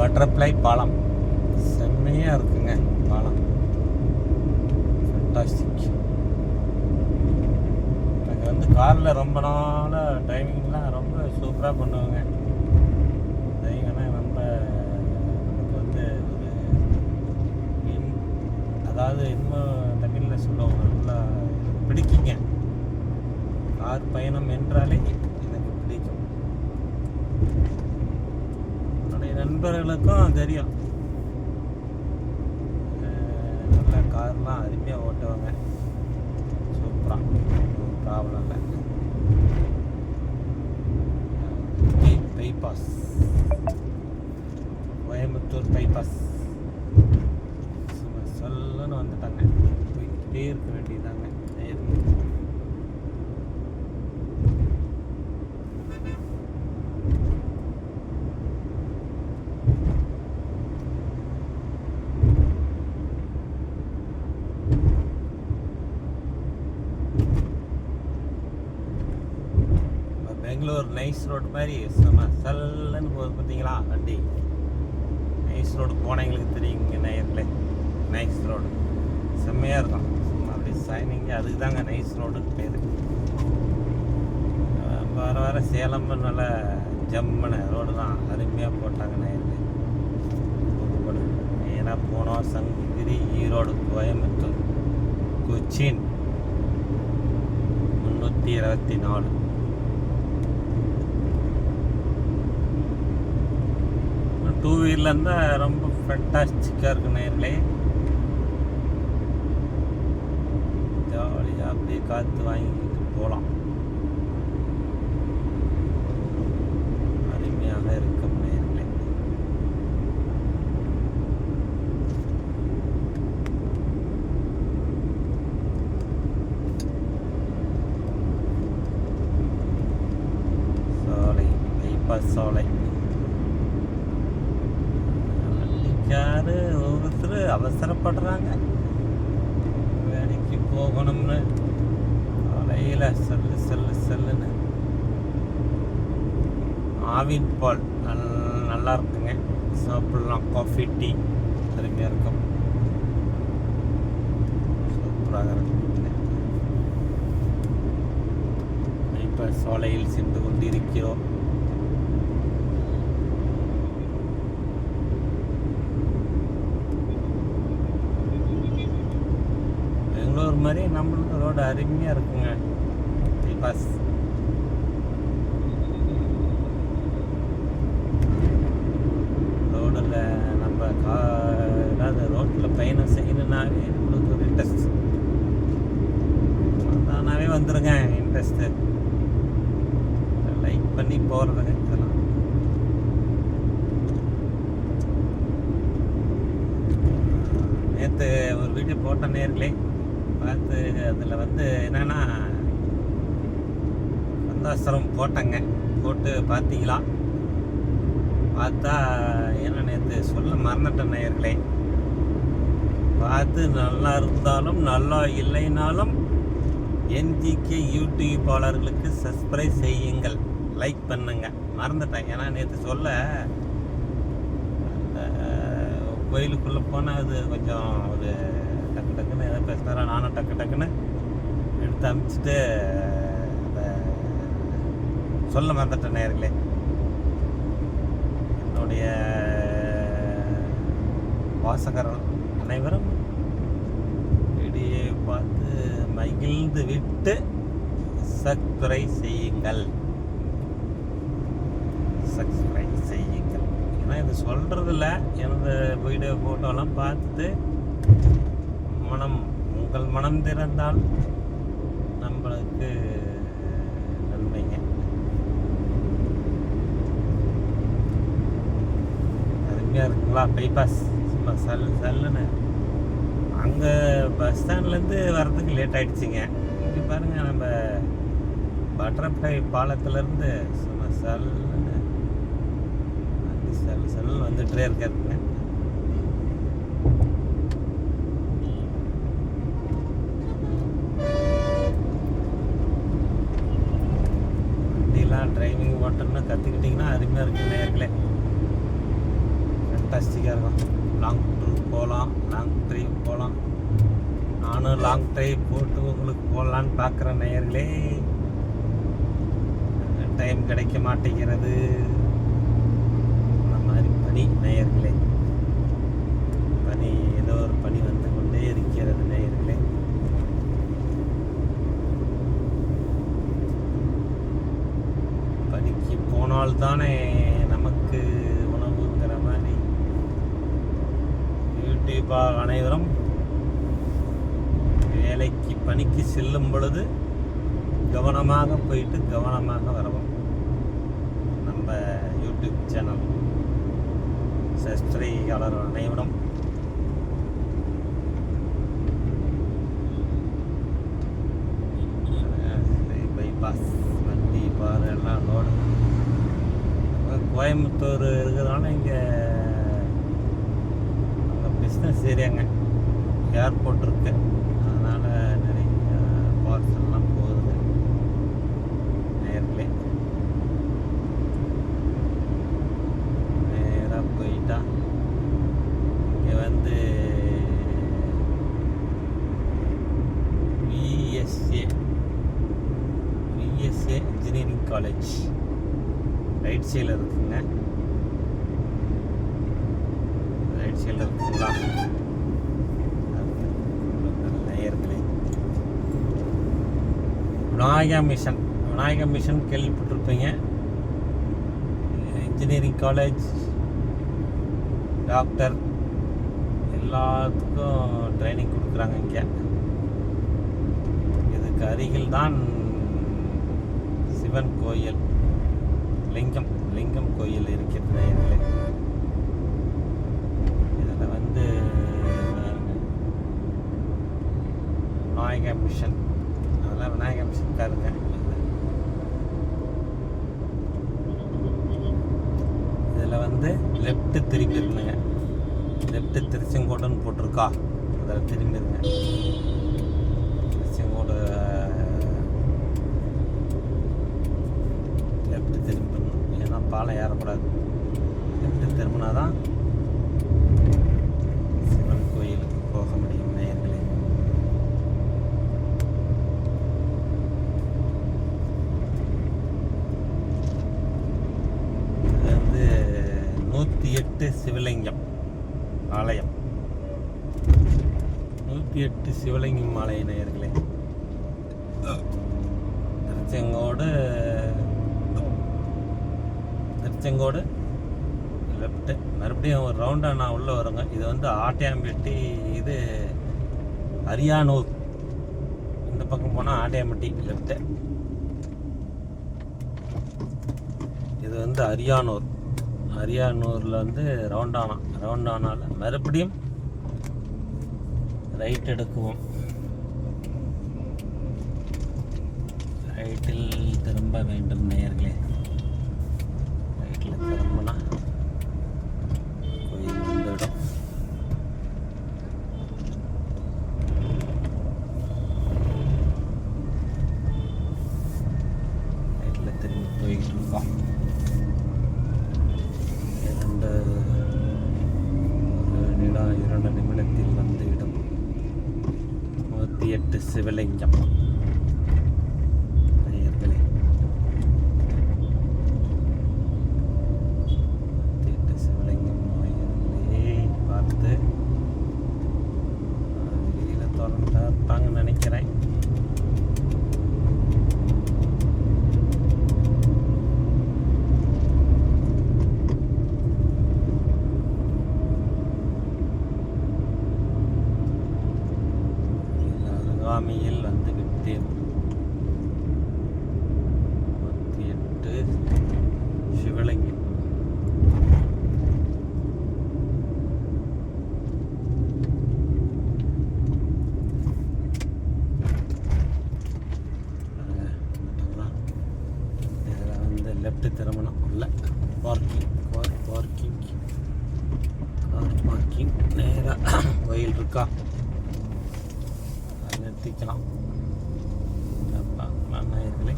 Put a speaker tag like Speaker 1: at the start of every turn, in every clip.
Speaker 1: Butterfly பாலம் செம்மையாக இருக்குங்க. பாலம் ஃபண்டாஸ்டிக். எனக்கு வந்து காரில் ரொம்ப நாளாக டிரைவிங்லாம் ரொம்ப சூப்பராக பண்ணுவாங்க. டிரைவிங்னா ரொம்ப நமக்கு வந்து ஒரு அதாவது இன்னும் தமிழில் சொல்லுவாங்க, நல்லா பிடிக்குங்க. கார் பயணம் என்றாலே எனக்கு பிடிக்கும். என்னுடைய நண்பர்களுக்கும் தெரியும், நல்ல கார்லாம் அருமையாக ஓட்டுவாங்க. சூப்பராக, ப்ராப்ளம் இல்லை. பைபாஸ், கோயம்புத்தூர் பைபாஸ் சொல்லன்னு வந்துட்டாங்க. போய்கிட்டே இருக்க வேண்டியதாங்க. பெங்களூர் நைஸ் ரோடு மாதிரி செம்ம சல்லுன்னு போகுது பார்த்தீங்களா வண்டி. நைஸ் ரோடு போனவங்களுக்கு தெரியுங்க நேரில். நைஸ் ரோடு செம்மையாக இருக்கும். அப்படி சைனிங்க, அதுக்கு தாங்க நைஸ் ரோடுன்னு பேர். வர வர சேலம் நல்ல ஜம்முன்னு ரோடு தான் அருமையாக போட்டாங்க நேரில். நேராக போனோம் சங்ககிரி, ஈரோடு, கோயம்புத்தூர், கொச்சின் 324. டூ வீலர் இருந்தால் ரொம்ப ஃபண்டாஸ்டிக்காக இருக்கும் நேரிலே. ஜாலியாக அப்படியே காற்று வாங்கிட்டு போகலாம். அருமையாக இருக்கும் நேரிலே. சாலை, பைபாஸ் சாலை. யாரு ஒவ்வொருத்தர் அவசரப்படுறாங்க வேலைக்கு போகணும்னு. காலையில் செல்லு செல்லு செல்லுன்னு. ஆவின் பால் நல்லா இருக்குங்க, சாப்பிடலாம். காஃபி, டீ அருமையாக இருக்கும். சூப்பராக இருக்குங்க. இப்போ சாலையில் சென்று கொண்டிருக்கிறோம். பெங்களூர் மாதிரி நம்மளுக்கு ரோடு அருமையாக இருக்குங்க. பைபாஸ் ரோடில் நம்ம ஏதாவது ரோட்டில் பயணம் செய்யணுன்னாவே நம்மளுக்கு ஒரு இன்ட்ரெஸ்ட் தானாகவே வந்துடுங்க. இன்ட்ரெஸ்ட்டு லைக் பண்ணி போகிறதுங்க. இதெல்லாம் நேற்று ஒரு வீடியோ போட்ட நேர்களே பார்த்து, அதில் வந்து என்னென்னா சந்தாஸ்திரம் போட்டேங்க. போட்டு பார்த்தீங்களா? பார்த்தா என்ன நேற்று சொல்ல மறந்துட்டேன் நேயர்களே. பார்த்து நல்லா இருந்தாலும் நல்லா இல்லைனாலும் என்ஜிகே யூடியூபாளர்களுக்கு சப்ஸ்கிரைப் செய்யுங்கள், லைக் பண்ணுங்க. மறந்துட்டேன், ஏன்னா நேற்று சொல்ல கோயிலுக்குள்ளே போனால் அது கொஞ்சம் ஒரு டக்கு டக்குன்னு எதாவது பேசுனாரா, நானும் டக்கு டக்குன்னு எடுத்து அனுப்பிச்சிட்டு அதை சொல்ல மறந்துட்டேன் நேயர்களே. என்னுடைய வாசகர்கள் அனைவரும் வீடியோ பார்த்து மகிழ்ந்து விட்டு சப்ஸ்கிரைப் செய்யுங்கள், சப்ஸ்கிரைப் செய்யுங்கள். ஏன்னா இது சொல்கிறதில்ல, எனது வீடியோ ஃபோட்டோலாம் பார்த்துட்டு உங்கள் மனம் திறந்தால் நம்மளுக்கு நன்மைங்க. அருமையாக இருக்குங்களா பைபாஸ்? சும்மா சல்லுன்னு. அங்கே பஸ் ஸ்டாண்ட்லேருந்து வர்றதுக்கு லேட் ஆகிடுச்சிங்க. இங்கே பாருங்கள், நம்ம பட்டர்ஃப்ளை பாலத்துலேருந்து சும்மா சல்லுன்னு சல்லுன்னு வந்துகிட்டே இருக்காருங்க. வண்டிலாம் டிரைவிங் ஓட்டணும்னா கற்றுக்கிட்டிங்கன்னா அருமையாக இருக்குது நேர்களே. ஃபென்டாஸ்டிக்காக இருக்கும். லாங் டூர் போகலாம், லாங் ட்ரைவ் போகலாம். நானும் லாங் ட்ரைவ் போட்டு உங்களுக்கு போகலான்னு பார்க்குற நேயர்களே, டைம் கிடைக்க மாட்டேங்கிறது. அந்த மாதிரி பனி நேயர்களே, பனி ஏதோ ஒரு பனி வந்து கொண்டே இருக்கிறது நேயர்களே. பனிக்கு போனால்தானே நமக்கு உணவுங்கிற மாதிரி யூடியூபாக அனைவரும் வேலைக்கு பணிக்கு செல்லும் பொழுது கவனமாக போயிட்டு கவனமாக வரவும். நம்ம யூடியூப் சேனல் சப்ஸ்கிரைபாளர் அனைவரும் பைபாஸ் வண்டி பார் எல்லாம் லோடு. கோயம்புத்தூர் இருக்கிறதுனால இங்கே பிஸ்னஸ் ஏரியாங்க, ஏர்போர்ட் இருக்கு, அதனால் நிறைய பார்சல்லாம் போகுது நேரில். நேராக போயிட்டா இங்கே வந்து விஎஸ்ஏ இன்ஜினியரிங் காலேஜ் ரைட் சைடில் இருக்குங்க. ரைட் சைடில் இருக்குங்களா நேயர்களே. விநாயகா மிஷன் கேள்விப்பட்டிருப்பீங்க. இன்ஜினியரிங் காலேஜ், டாக்டர் எல்லாத்துக்கும் ட்ரைனிங் கொடுக்குறாங்க இங்கே. இதுக்கு அருகில் தான் சிவன் கோயில், லிங்கம் கோயில் இருக்கிறது நேயர்களே. இதில் வந்து விநாயகா மிஷன், அதெல்லாம் விநாயகா மிஷன் காருங்க. இதில் வந்து லெஃப்ட்டு திரும்பிடுங்க. லெஃப்ட்டு திருச்செங்கோடுன்னு போட்டிருக்கா, அதில் திரும்பிடுங்க. திருச்செங்கோடு லெஃப்ட்டு திரும்பிடணும், ஏன்னா பாலம் ஏறக்கூடாது. லெஃப்ட்டு திரும்பினா தான் சிவன் கோயிலுக்கு போக முடியும் நேயர்களே. இது வந்து 108 சிவலிங்கம் ஆலயம். 108 சிவலிங்கம் ஆலயம் நேயர்களே. திருச்செங்கோடு லெஃப்ட்டு, மறுபடியும் ஒரு ரவுண்டாக நான் உள்ளே வருங்க. இது வந்து ஆட்டையாம்பட்டி, இது அரியானூர். இந்த பக்கம் போனால் ஆட்டையாம்பட்டி லெஃப்ட்டு. இது வந்து அரியானூரில் வந்து ரவுண்டானால மறுபடியும் ரைட் எடுக்குவோம். ரைட்டில் திரும்ப வேண்டும் நேயர்களே. ரைட்டில் திரும்பினா கோயில் வந்துவிடும். ரைட்டில் திரும்பி போய்கிட்டு இருக்கோம். 2 நிமிடத்தில் வந்துவிடும் 108 சிவலிங்கம் நேயர்களே. 108 சிவலிங்கம் நேயர்களே. பார்த்து வெளியில் திறந்தாங்க நினைக்கிறேன். அருகாமையில் வந்து விட்டேன். 108 சிவலிங்கம். இதில் வந்து லெஃப்ட் திரும்பணும். உள்ள பார்க்கிங் நேராக கோயில் இருக்கா, நிறுத்திக்கலாம். நேயர்களே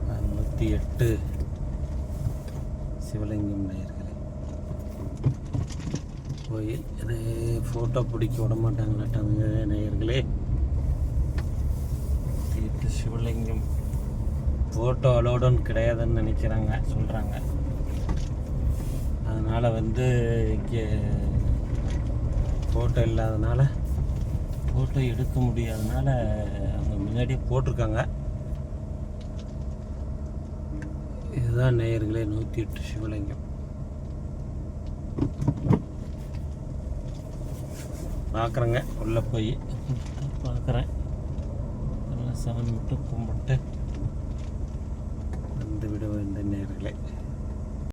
Speaker 1: 108 சிவலிங்கம் நேயர்களே. கோயில். இது ஃபோட்டோ பிடிக்க விட மாட்டாங்களாட்டாங்க நேயர்களே. தீர்த்த சிவலிங்கம் ஃபோட்டோ அலோடுன்னு கிடையாதுன்னு நினைக்கிறாங்க, சொல்கிறாங்க. அதனால் வந்து இங்கே ஃபோட்டோ இல்லாதனால, ஃபோட்டோ எடுக்க முடியாதனால அவங்க முன்னாடியே போட்டிருக்காங்க. இதுதான் நேயர்களே 108 சிவலிங்கம். பார்க்குறேங்க, உள்ளே போய் பார்க்குறேன். எல்லாம் சாமி மட்டும் கும்பிட்டு வந்து விட வேண்டும் நேயர்களே.